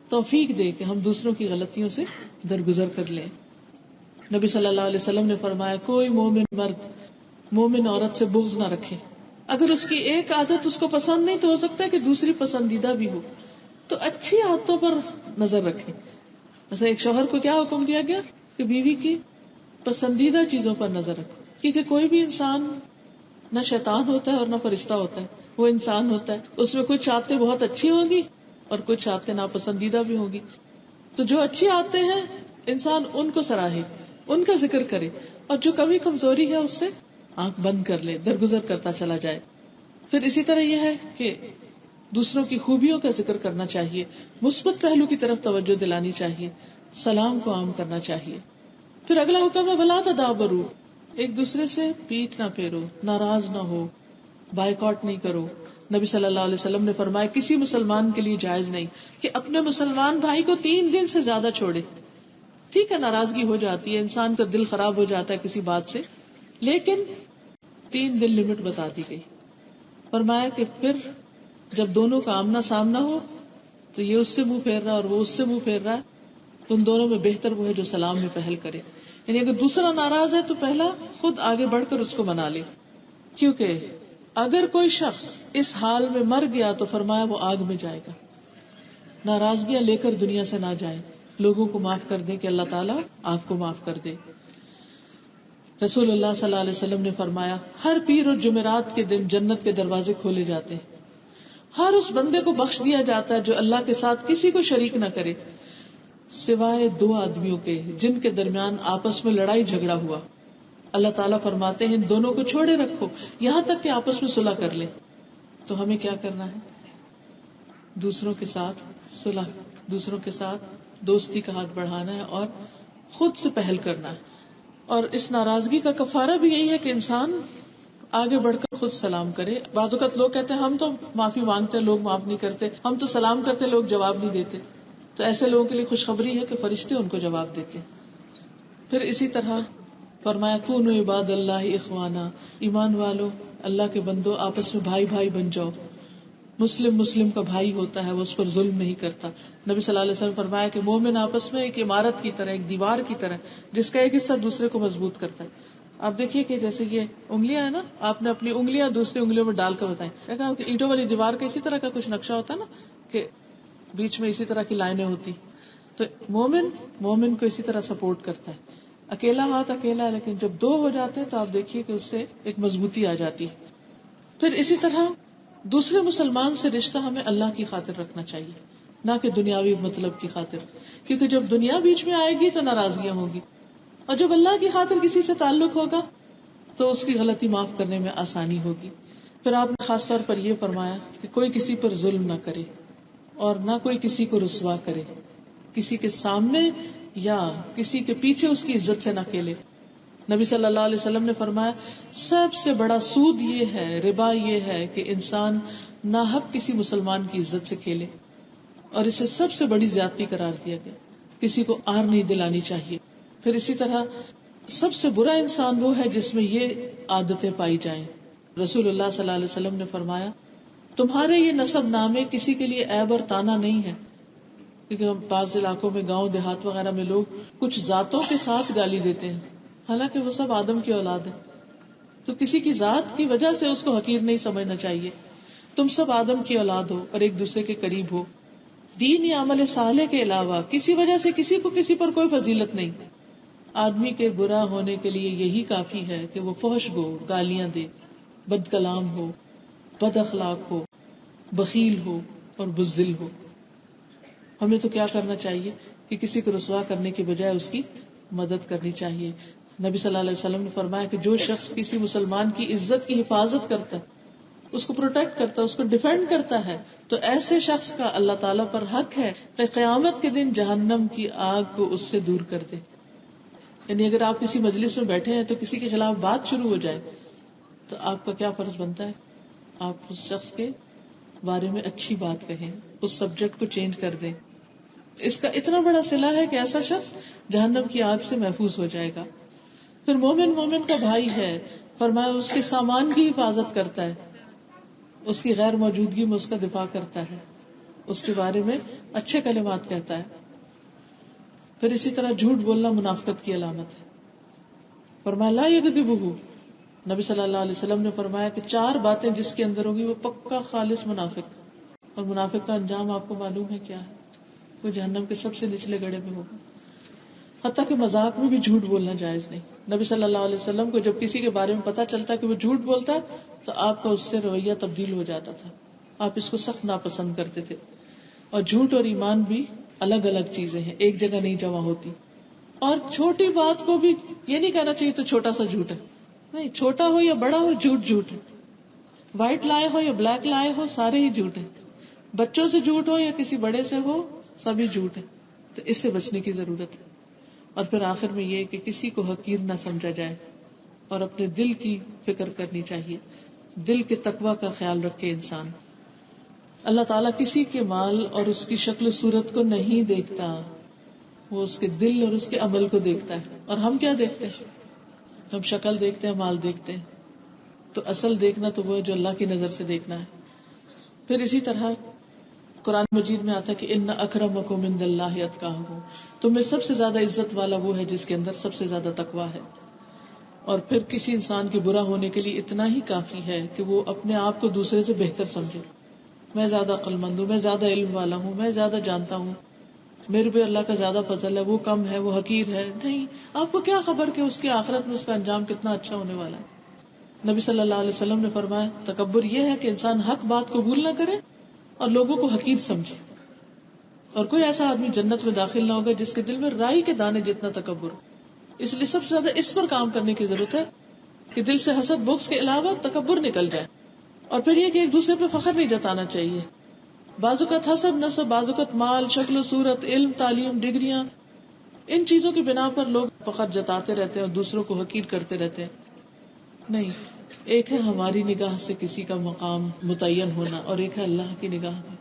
توفیق دے کہ ہم دوسروں کی غلطیوں سے درگزر کر لیں. نبی صلی اللہ علیہ وسلم نے فرمایا کوئی مومن مرد مومن عورت سے بغض نہ رکھے، اگر اس کی ایک عادت اس کو پسند نہیں تو ہو سکتا ہے کہ دوسری پسندیدہ بھی ہو، تو اچھی عادتوں پر نظر رکھے. ایسا ایک شوہر کو کیا حکم دیا گیا کہ بیوی کی پسندیدہ چیزوں پر نظر رکھو، کیونکہ کوئی بھی انسان نہ شیطان ہوتا ہے اور نہ فرشتہ ہوتا ہے، وہ انسان ہوتا ہے. اس میں کچھ عادتیں بہت اچھی ہوں گی اور کچھ عادتیں ناپسندیدہ بھی ہوں گی. تو جو اچھی عادتیں ہیں انسان ان کو سراہے، ان کا ذکر کرے، اور جو کمی کمزوری ہے اس سے آنکھ بند کر لے، درگزر کرتا چلا جائے. پھر اسی طرح یہ ہے کہ دوسروں کی خوبیوں کا ذکر کرنا چاہیے، مثبت پہلو کی طرف توجہ دلانی چاہیے، سلام کو عام کرنا چاہیے. پھر اگلا حکم ہے ولا تدابروا، ایک دوسرے سے پیٹ نہ پھیرو، ناراض نہ ہو، بائیکاٹ نہیں کرو. نبی صلی اللہ علیہ وسلم نے فرمایا کسی مسلمان کے لیے جائز نہیں کہ اپنے مسلمان بھائی کو 3 دن سے زیادہ چھوڑے. ٹھیک ہے ناراضگی ہو جاتی ہے، انسان کا دل خراب ہو جاتا ہے کسی بات سے، لیکن 3 دن لمٹ بتا دی گئی. فرمایا کہ پھر جب دونوں کا آمنا سامنا ہو تو یہ اس سے منہ پھیر رہا ہے اور وہ اس سے منہ پھیر رہا ہے، تم دونوں میں بہتر وہ ہے جو سلام میں پہل کرے. یعنی اگر دوسرا ناراض ہے تو پہلا خود آگے بڑھ کر اس کو منا لے، کیونکہ اگر کوئی شخص اس حال میں مر گیا تو فرمایا وہ آگ میں جائے گا. ناراضگیاں لے کر دنیا سے نہ جائیں، لوگوں کو معاف کر دیں کہ اللہ تعالیٰ آپ کو معاف کر دے. رسول اللہ صلی اللہ علیہ وسلم نے فرمایا ہر پیر اور جمعرات کے دن جنت کے دروازے کھولے جاتے ہیں، ہر اس بندے کو بخش دیا جاتا ہے جو اللہ کے ساتھ کسی کو شریک نہ کرے سوائے 2 آدمیوں کے جن کے درمیان آپس میں لڑائی جھگڑا ہوا. اللہ تعالیٰ فرماتے ہیں ان دونوں کو چھوڑے رکھو یہاں تک کہ آپس میں صلح کر لیں. تو ہمیں کیا کرنا ہے؟ دوسروں کے ساتھ صلح، دوسروں کے ساتھ دوستی کا ہاتھ بڑھانا ہے اور خود سے پہل کرنا ہے. اور اس ناراضگی کا کفارہ بھی یہی ہے کہ انسان آگے بڑھ کر خود سلام کرے. بعض اوقات لوگ کہتے ہیں ہم تو معافی مانگتے ہیں لوگ معاف نہیں کرتے، ہم تو سلام کرتے لوگ جواب نہیں دیتے. تو ایسے لوگوں کے لیے خوشخبری ہے کہ فرشتے ان کو جواب دیتے. پھر اسی طرح فرمایا کونوا عباد اللہ اخوانا، ایمان والو اللہ کے بندو آپس میں بھائی بھائی بن جاؤ. مسلم کا بھائی ہوتا ہے، وہ اس پر ظلم نہیں کرتا. نبی صلی اللہ علیہ وسلم فرمایا کہ مومن آپس میں ایک عمارت کی طرح، ایک دیوار کی طرح، جس کا ایک حصہ دوسرے کو مضبوط کرتا ہے. آپ دیکھیے کہ جیسے یہ انگلیاں ہیں نا، آپ نے اپنی انگلیاں دوسری انگلیوں میں ڈال کر بتائیں، دیکھا کہ اینٹوں والی دیوار کا اسی طرح کا کچھ نقشہ ہوتا ہے نا کہ بیچ میں اسی طرح کی لائنیں ہوتی. تو مومن کو اسی طرح سپورٹ کرتا ہے. اکیلا ہاتھ اکیلا ہے، لیکن جب 2 ہو جاتے ہیں تو آپ دیکھیے کہ اس سے ایک مضبوطی آ جاتی ہے. پھر اسی طرح دوسرے مسلمان سے رشتہ ہمیں اللہ کی خاطر رکھنا چاہیے، نہ کہ دنیاوی مطلب کی خاطر، کیونکہ جب دنیا بیچ میں آئے گی تو ناراضگیاں ہوگی، اور جب اللہ کی خاطر کسی سے تعلق ہوگا تو اس کی غلطی معاف کرنے میں آسانی ہوگی. پھر آپ نے خاص طور پر یہ فرمایا کہ کوئی کسی پر ظلم نہ کرے اور نہ کوئی کسی کو رسوا کرے، کسی کے سامنے یا کسی کے پیچھے اس کی عزت سے نہ کھیلے. نبی صلی اللہ علیہ وسلم نے فرمایا سب سے بڑا سود یہ ہے، ربا یہ ہے کہ انسان ناحق کسی مسلمان کی عزت سے کھیلے، اور اسے سب سے بڑی زیادتی قرار دیا گیا. کسی کو آر نہیں دلانی چاہیے. پھر اسی طرح سب سے برا انسان وہ ہے جس میں یہ عادتیں پائی جائیں. رسول اللہ صلی اللہ علیہ وسلم نے فرمایا تمہارے یہ نسب نامے کسی کے لیے عیب اور تانا نہیں ہے، کیونکہ ہم بعض علاقوں میں گاؤں دیہات وغیرہ میں لوگ کچھ ذاتوں کے ساتھ گالی دیتے ہیں، حالانکہ وہ سب آدم کی اولاد ہے. تو کسی کی ذات کی وجہ سے اس کو حقیر نہیں سمجھنا چاہیے. تم سب آدم کی اولاد ہو اور ایک دوسرے کے قریب ہو. دین یا عمل صالح کے علاوہ کسی وجہ سے کسی کو کسی پر کوئی فضیلت نہیں. آدمی کے برا ہونے کے لیے یہی کافی ہے کہ وہ فحش گو، گالیاں دے، بد کلام ہو، بد اخلاق ہو، بخیل ہو اور بزدل ہو. ہمیں تو کیا کرنا چاہیے کہ کسی کو رسوا کرنے کی بجائے اس کی مدد کرنی چاہیے. نبی صلی اللہ علیہ وسلم نے فرمایا کہ جو شخص کسی مسلمان کی عزت کی حفاظت کرتا ہے، اس کو پروٹیکٹ کرتا ہے، اس کو ڈیفینڈ کرتا ہے، تو ایسے شخص کا اللہ تعالیٰ پر حق ہے کہ قیامت کے دن جہنم کی آگ کو اس سے دور کر دے. یعنی اگر آپ کسی مجلس میں بیٹھے ہیں تو کسی کے خلاف بات شروع ہو جائے تو آپ کا کیا فرض بنتا ہے؟ آپ اس شخص کے بارے میں اچھی بات کہیں، اس سبجیکٹ کو چینج کر دیں. اس کا اتنا بڑا صلہ ہے کہ ایسا شخص جہنم کی آگ سے محفوظ ہو جائے گا. پھر مومن کا بھائی ہے، فرمایا اس کے سامان کی حفاظت کرتا ہے، اس کی غیر موجودگی میں اس کا دفاع کرتا ہے، اس کے بارے میں اچھے کلمات کہتا ہے. پھر اسی طرح جھوٹ بولنا منافقت کی علامت ہے. فرمایا لا یکذبہ، نبی صلی اللہ علیہ وسلم نے فرمایا کہ 4 باتیں جس کے اندر ہوگی وہ پکا خالص منافق. اور منافق کا انجام آپ کو معلوم ہے کیا ہے؟ وہ جہنم کے سب سے نچلے گڑھے میں ہوگا. حتیٰ کہ مذاق میں بھی جھوٹ بولنا جائز نہیں. نبی صلی اللہ علیہ وسلم کو جب کسی کے بارے میں پتا چلتا کہ وہ جھوٹ بولتا ہے تو آپ کا اس سے رویہ تبدیل ہو جاتا تھا، آپ اس کو سخت ناپسند کرتے تھے. اور جھوٹ اور ایمان بھی الگ الگ چیزیں ہیں، ایک جگہ نہیں جمع ہوتی. اور چھوٹی بات کو بھی یہ نہیں کہنا چاہیے تو چھوٹا سا جھوٹ ہے، نہیں، چھوٹا ہو یا بڑا ہو جھوٹ جھوٹ ہے. وائٹ لائے ہو یا بلیک لائے ہو سارے ہی جھوٹ ہیں. بچوں سے جھوٹ ہو یا کسی بڑے سے ہو سبھی جھوٹ ہے. تو اس سے بچنے کی ضرورت ہے. اور پھر آخر میں یہ کہ کسی کو حقیر نہ سمجھا جائے اور اپنے دل کی فکر کرنی چاہیے. دل کے تقوی کا خیال رکھے انسان. اللہ تعالیٰ کسی کے مال اور اس کی شکل و صورت کو نہیں دیکھتا، وہ اس کے دل اور اس کے عمل کو دیکھتا ہے. اور ہم کیا دیکھتے ہیں؟ ہم شکل دیکھتے ہیں، مال دیکھتے ہیں. تو اصل دیکھنا تو وہ ہے جو اللہ کی نظر سے دیکھنا ہے. پھر اسی طرح قرآن مجید میں آتا ہے کہ ان اکرمکم عند اللہ اتقاکم، تم میں سب سے زیادہ عزت والا وہ ہے جس کے اندر سب سے زیادہ تقویٰ ہے. اور پھر کسی انسان کے برا ہونے کے لیے اتنا ہی کافی ہے کہ وہ اپنے آپ کو دوسرے سے بہتر سمجھے. میں زیادہ عقل مند ہوں، میں زیادہ علم والا ہوں، میں زیادہ جانتا ہوں، میرے پہ اللہ کا زیادہ فضل ہے، وہ کم ہے، وہ حقیر ہے. نہیں، آپ کو کیا خبر کہ اس کی آخرت میں اس کا انجام کتنا اچھا ہونے والا ہے. نبی صلی اللہ علیہ وسلم نے فرمایا تکبر یہ ہے کہ انسان حق بات قبول نہ کرے اور لوگوں کو حقیر سمجھے. اور کوئی ایسا آدمی جنت میں داخل نہ ہوگا جس کے دل میں رائی کے دانے جتنا تکبر ہو. اس لیے سب سے زیادہ اس پر کام کرنے کی ضرورت ہے کہ دل سے حسد بغض کے علاوہ تکبر نکل جائے. اور پھر یہ کہ ایک دوسرے پہ فخر نہیں جتانا چاہیے. بعض اوقات حسب نسب، بعض اوقات مال، شکل و صورت، علم، تعلیم، ڈگریاں، ان چیزوں کی بنا پر لوگ فخر جتاتے رہتے ہیں اور دوسروں کو حقیر کرتے رہتے ہیں. نہیں، ایک ہے ہماری نگاہ سے کسی کا مقام متعین ہونا اور ایک ہے اللہ کی نگاہ میں.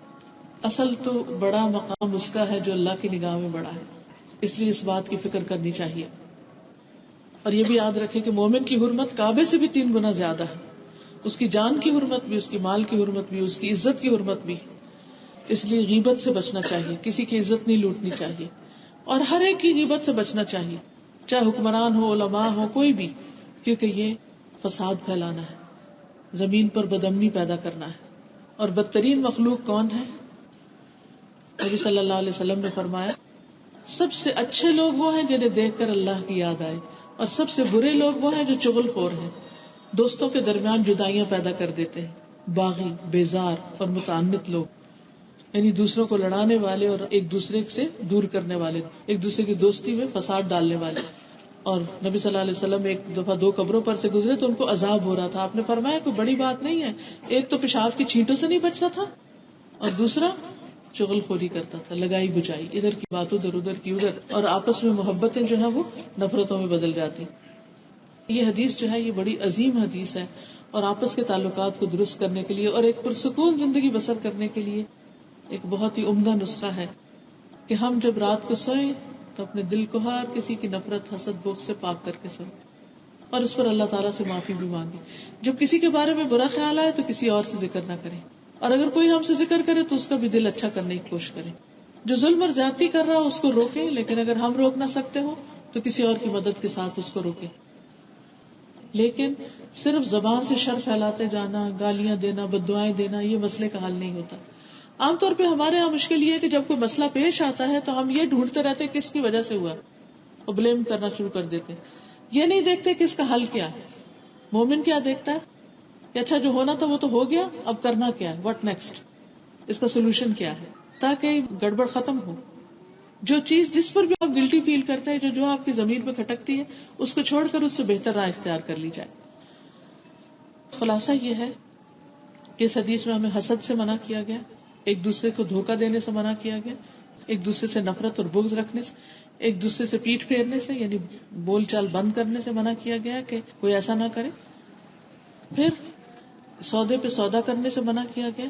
اصل تو بڑا مقام اس کا ہے جو اللہ کی نگاہ میں بڑا ہے. اس لیے اس بات کی فکر کرنی چاہیے. اور یہ بھی یاد رکھے کہ مومن کی حرمت کعبے سے بھی 3 گنا زیادہ ہے. اس کی جان کی حرمت بھی، اس کی مال کی حرمت بھی، اس کی عزت کی حرمت بھی. اس لیے غیبت سے بچنا چاہیے، کسی کی عزت نہیں لوٹنی چاہیے اور ہر ایک کی غیبت سے بچنا چاہیے، چاہے حکمران ہو، علماء ہو، کوئی بھی، کیونکہ یہ فساد پھیلانا ہے، زمین پر بدامنی پیدا کرنا ہے. اور بدترین مخلوق کون ہے؟ نبی صلی اللہ علیہ وسلم نے فرمایا سب سے اچھے لوگ وہ ہیں جنہیں دیکھ کر اللہ کی یاد آئے، اور سب سے برے لوگ وہ ہیں جو چغل خور ہیں، دوستوں کے درمیان جدائیاں پیدا کر دیتے ہیں، باغی، بیزار اور متعنت لوگ، یعنی دوسروں کو لڑانے والے اور ایک دوسرے سے دور کرنے والے، ایک دوسرے کی دوستی میں فساد ڈالنے والے. اور نبی صلی اللہ علیہ وسلم ایک دفعہ 2 قبروں پر سے گزرے تو ان کو عذاب ہو رہا تھا. آپ نے فرمایا کوئی بڑی بات نہیں ہے، ایک تو پیشاب کی چھینٹوں سے نہیں بچتا تھا اور دوسرا چغل خوری کرتا تھا، لگائی بجائی، ادھر کی بات ادھر کی ادھر، اور آپس میں محبتیں جو ہیں وہ نفرتوں میں بدل جاتی. یہ حدیث جو ہے یہ بڑی عظیم حدیث ہے اور آپس کے تعلقات کو درست کرنے کے لیے اور ایک پرسکون زندگی بسر کرنے کے لیے ایک بہت ہی عمدہ نسخہ ہے کہ ہم جب رات کو سوئیں تو اپنے دل کو ہر کسی کی نفرت، حسد، بغض سے پاک کر کے سوئیں اور اس پر اللہ تعالیٰ سے معافی بھی مانگے. جب کسی کے بارے میں برا خیال آئے تو کسی اور سے ذکر نہ کریں اور اگر کوئی ہم سے ذکر کرے تو اس کا بھی دل اچھا کرنے کی کوشش کریں. جو ظلم اور زیادتی کر رہا اس کو روکیں، لیکن اگر ہم روک نہ سکتے ہو تو کسی اور کی مدد کے ساتھ اس کو روکیں. لیکن صرف زبان سے شر پھیلاتے جانا، گالیاں دینا، بددعائیں دینا، یہ مسئلے کا حل نہیں ہوتا. عام طور پہ ہمارے یہاں مشکل یہ ہے کہ جب کوئی مسئلہ پیش آتا ہے تو ہم یہ ڈھونڈتے رہتے کس کی وجہ سے ہوا اور بلیم کرنا شروع کر دیتے. یہ نہیں دیکھتے کہ اس کا حل کیا ہے. مومن کیا دیکھتا ہے کہ اچھا جو ہونا تھا وہ تو ہو گیا، اب کرنا کیا ہے، واٹ نیکسٹ، اس کا سولوشن کیا ہے تاکہ گڑبڑ ختم ہو. جو چیز جس پر بھی آپ گلٹی فیل کرتے ہیں، جو آپ کی ضمیر میں کھٹکتی ہے، اس کو چھوڑ کر اس سے بہتر راہ اختیار کر لی جائے. خلاصہ یہ ہے کہ اس حدیث میں ہمیں حسد سے منع کیا گیا، ایک دوسرے کو دھوکہ دینے سے منع کیا گیا، ایک دوسرے سے نفرت اور بغض رکھنے سے، ایک دوسرے سے پیٹھ پھیرنے سے یعنی بول چال بند کرنے سے منع کیا گیا کہ کوئی ایسا نہ کرے. پھر سودے پہ سودا کرنے سے منع کیا گیا،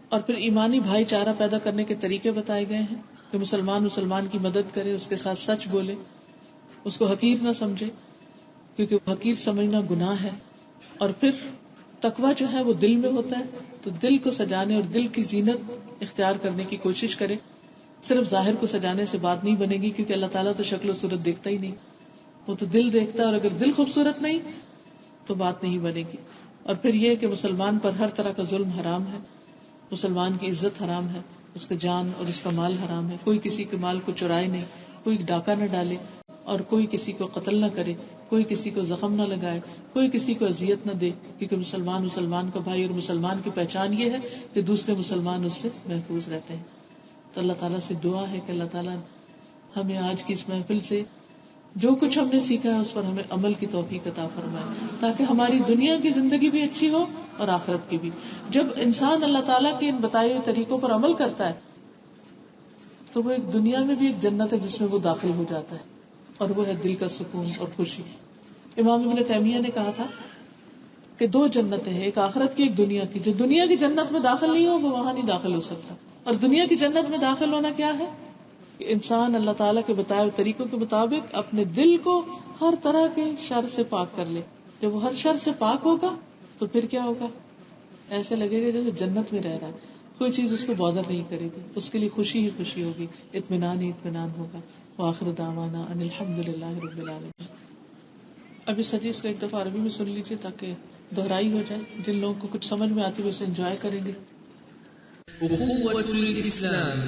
اور پھر ایمانی بھائی چارہ پیدا کرنے کے طریقے بتائے گئے ہیں کہ مسلمان کی مدد کرے، اس کے ساتھ سچ بولے، اس کو حقیر نہ سمجھے کیونکہ حقیر سمجھنا گناہ ہے. اور پھر تقویٰ جو ہے وہ دل میں ہوتا ہے، تو دل کو سجانے اور دل کی زینت اختیار کرنے کی کوشش کرے. صرف ظاہر کو سجانے سے بات نہیں بنے گی، کیونکہ اللہ تعالیٰ تو شکل و صورت دیکھتا ہی نہیں، وہ تو دل دیکھتا ہے، اور اگر دل خوبصورت نہیں تو بات نہیں بنے گی. اور پھر یہ کہ مسلمان پر ہر طرح کا ظلم حرام ہے، مسلمان کی عزت حرام ہے، اس کا جان اور اس کا مال حرام ہے. کوئی کسی کے مال کو چرائے نہیں، کوئی ڈاکہ نہ ڈالے، اور کوئی کسی کو قتل نہ کرے، کوئی کسی کو زخم نہ لگائے، کوئی کسی کو اذیت نہ دے، کیونکہ مسلمان کا بھائی، اور مسلمان کی پہچان یہ ہے کہ دوسرے مسلمان اس سے محفوظ رہتے ہیں. تو اللہ تعالیٰ سے دعا ہے کہ اللہ تعالیٰ ہمیں آج کی اس محفل سے جو کچھ ہم نے سیکھا ہے اس پر ہمیں عمل کی توفیق عطا فرمائے، تاکہ ہماری دنیا کی زندگی بھی اچھی ہو اور آخرت کی بھی. جب انسان اللہ تعالیٰ کے ان بتائے ہوئے طریقوں پر عمل کرتا ہے تو وہ ایک دنیا میں بھی ایک جنت ہے جس میں وہ داخل ہو جاتا ہے، اور وہ ہے دل کا سکون اور خوشی. امام ابن تیمیہ نے کہا تھا کہ دو جنتیں ہیں، ایک آخرت کی، ایک دنیا کی. جو دنیا کی جنت میں داخل نہیں ہو وہ وہاں نہیں داخل ہو سکتا. اور دنیا کی جنت میں داخل ہونا کیا ہے کہ انسان اللہ تعالیٰ کے بتائے ہوئے طریقوں کے مطابق اپنے دل کو ہر طرح کے شر سے پاک کر لے. جب وہ ہر شر سے پاک ہوگا تو پھر کیا ہوگا، ایسے لگے گا جیسے جنت میں رہ رہا ہے، کوئی چیز اس کو بادر نہیں کرے گی، اس کے لیے خوشی ہی خوشی ہوگی، اطمینان ہی اطمینان ہوگا. وآخر دعوانا ان الحمد للہ رب العالمین. اب اس حدیث کو ایک دفعہ عربی میں سن لیجیے تاکہ دہرائی ہو جائے، جن لوگوں کو کچھ سمجھ میں آتی ہے اسے انجوائے کریں گے. أخوة الإسلام.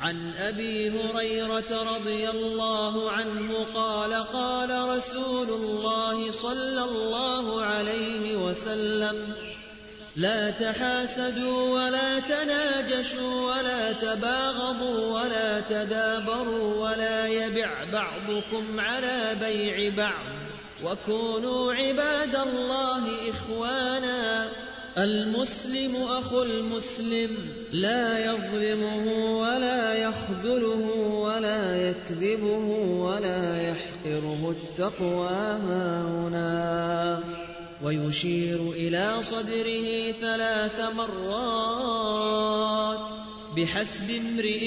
عن أبي هريرة رضي الله عنه قال قال رسول الله صلى الله عليه وسلم لا تحاسدوا ولا تناجشوا ولا تباغضوا ولا تدابروا ولا يبع بعضكم على بيع بعض وكونوا عباد الله إخوانا. المسلم أخو المسلم لا يظلمه ولا يخذله ولا يكذبه ولا يحقره. التقوى هاهنا. ويشير إلى صدره 3 مرات. بحسب امرئ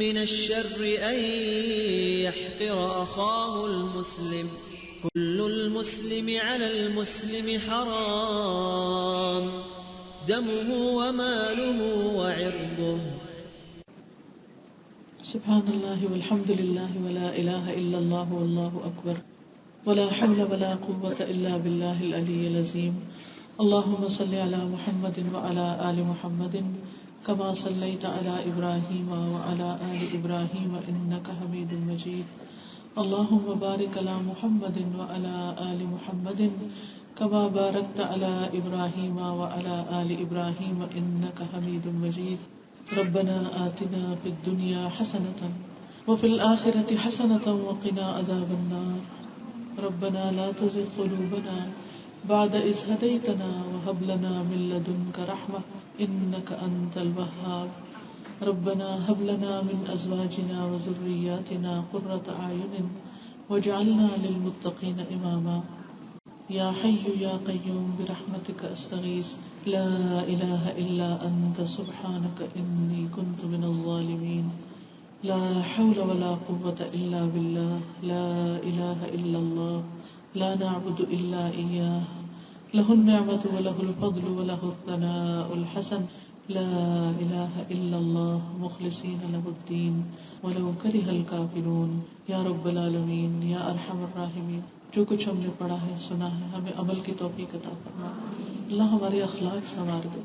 من الشر أن يحقر أخاه المسلم. كل المسلم على المسلم حرام دمه وماله وعرضه. سبحان اللہ والحمد للہ ولا الہ الا اللہ واللہ اکبر ولا حول ولا قوة الا باللہ العلی العظیم. اللہم صل علی محمد وعلى آل محمد كما صلیت علی ابراہیم وعلى آل ابراہیم انک حمید مجید. اللهم بارك على محمد وعلى آل محمد كما باركت على إبراهيم وعلى آل إبراهيم إنك حميد مجيد. ربنا آتنا في الدنيا حسنة وفي الآخرة حسنة وقنا عذاب النار. ربنا لا تزغ قلوبنا بعد إذ هديتنا وهب لنا من لدنك رحمة إنك أنت الوهاب. ربنا هب لنا من أزواجنا وذرياتنا قرة أعين واجعلنا للمتقين إماما. يا حي يا قيوم برحمتك أستغيث لا إله إلا أنت سبحانك إني كنت من الظالمين. لا حول ولا قوة إلا بالله. لا إله إلا الله. لا نعبد إلا إياه. لہ النعمۃ ولہ الفضل ولہ الثناء الحسن لا الہ الا اللہ مخلصین لہ الدین ولو کرہ الکافرون. یا رب العالمین یا ارحم الراحمین، جو کچھ ہم نے پڑھا ہے سنا ہے ہمیں عمل کی توفیق عطا فرما. اللہ ہمارے اخلاق سنوار دے،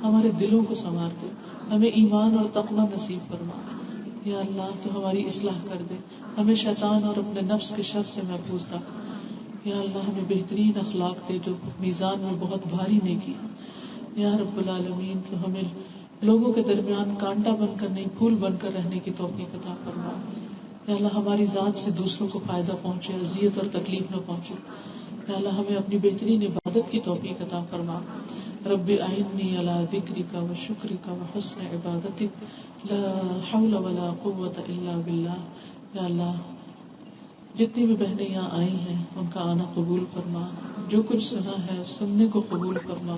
ہمارے دلوں کو سنوار دے، ہمیں ایمان اور تقوی نصیب فرما. یا اللہ تو ہماری اصلاح کر دے، ہمیں شیطان اور اپنے نفس کے شر سے محفوظ رکھ. یا اللہ ہمیں بہترین اخلاق دے جو میزان میں بہت بھاری نیکی ہے. یا رب العالمین تو ہمیں لوگوں کے درمیان کانٹا بن کر نہیں پھول بن کر رہنے کی توفیق عطا فرما. یا اللہ ہماری ذات سے دوسروں کو فائدہ پہنچے، اذیت اور تکلیف نہ پہنچے. یا اللہ ہمیں اپنی بہترین عبادت کی توفیق عطا فرما. رب اعنی علی ذکرک و شکرک و حسن عبادتک لا حول ولا قوة الا باللہ. یا اللہ جتنی بھی بہنیں یہاں آئی ہیں ان کا آنا قبول فرما، جو کچھ سنا ہے سننے کو قبول فرما،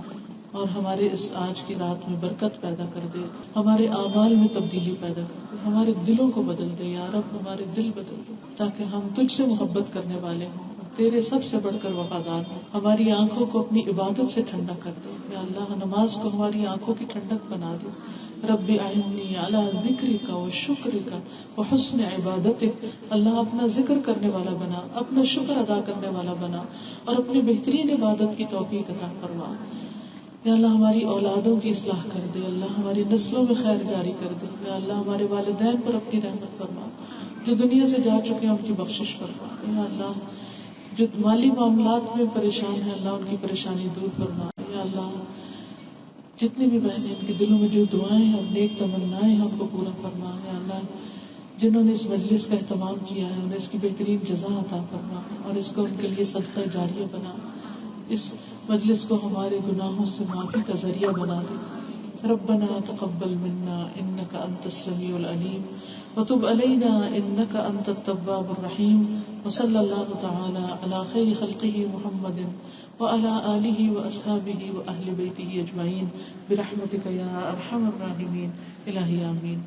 اور ہمارے اس آج کی رات میں برکت پیدا کر دے، ہمارے اعمال میں تبدیلی پیدا کر دے، ہمارے دلوں کو بدل دے. یا رب ہمارے دل بدل دے تاکہ ہم تجھ سے محبت کرنے والے ہوں، تیرے سب سے بڑھ کر وفادار ہوں. ہماری آنکھوں کو اپنی عبادت سے ٹھنڈا کر دے. یا اللہ نماز کو ہماری آنکھوں کی ٹھنڈک بنا دے. رب اعنی علی ذکرک و شکرک و حسن عبادتک. اللہ اپنا ذکر کرنے والا بنا، اپنا شکر ادا کرنے والا بنا، اور اپنی بہترین عبادت کی توفیق عطا فرما. یا اللہ ہماری اولادوں کی اصلاح کر دے، اللہ ہماری نسلوں میں خیر جاری کر دے. یا اللہ ہمارے والدین پر اپنی رحمت فرما، جو دنیا سے جا چکے ہیں ان کی بخشش فرما. یا اللہ جو مالی معاملات میں پریشان ہیں اللہ ان کی پریشانی دور فرما. یا اللہ جتنی بھی بہنیں ان کے دلوں میں جو دعائیں اور نیک تمنائیں ہیں ان کو پورا فرما. یا اللہ جنہوں نے اس مجلس کا اہتمام کیا ہے انہیں اس کی بہترین جزا عطا فرما، اور اس کو ان کے لیے صدقہ جاریہ بنا. اس مجلس کو ہمارے گناہوں سے معافی کا ذریعہ بنا دے. ربنا تقبل منا انك انت السميع العليم وتب علينا انك انت التواب الرحيم. وصلى الله تعالى على خير خلقه محمد وعلى آله واصحابه واهل بيته اجمعين برحمتك يا ارحم الراحمين. الہی آمین.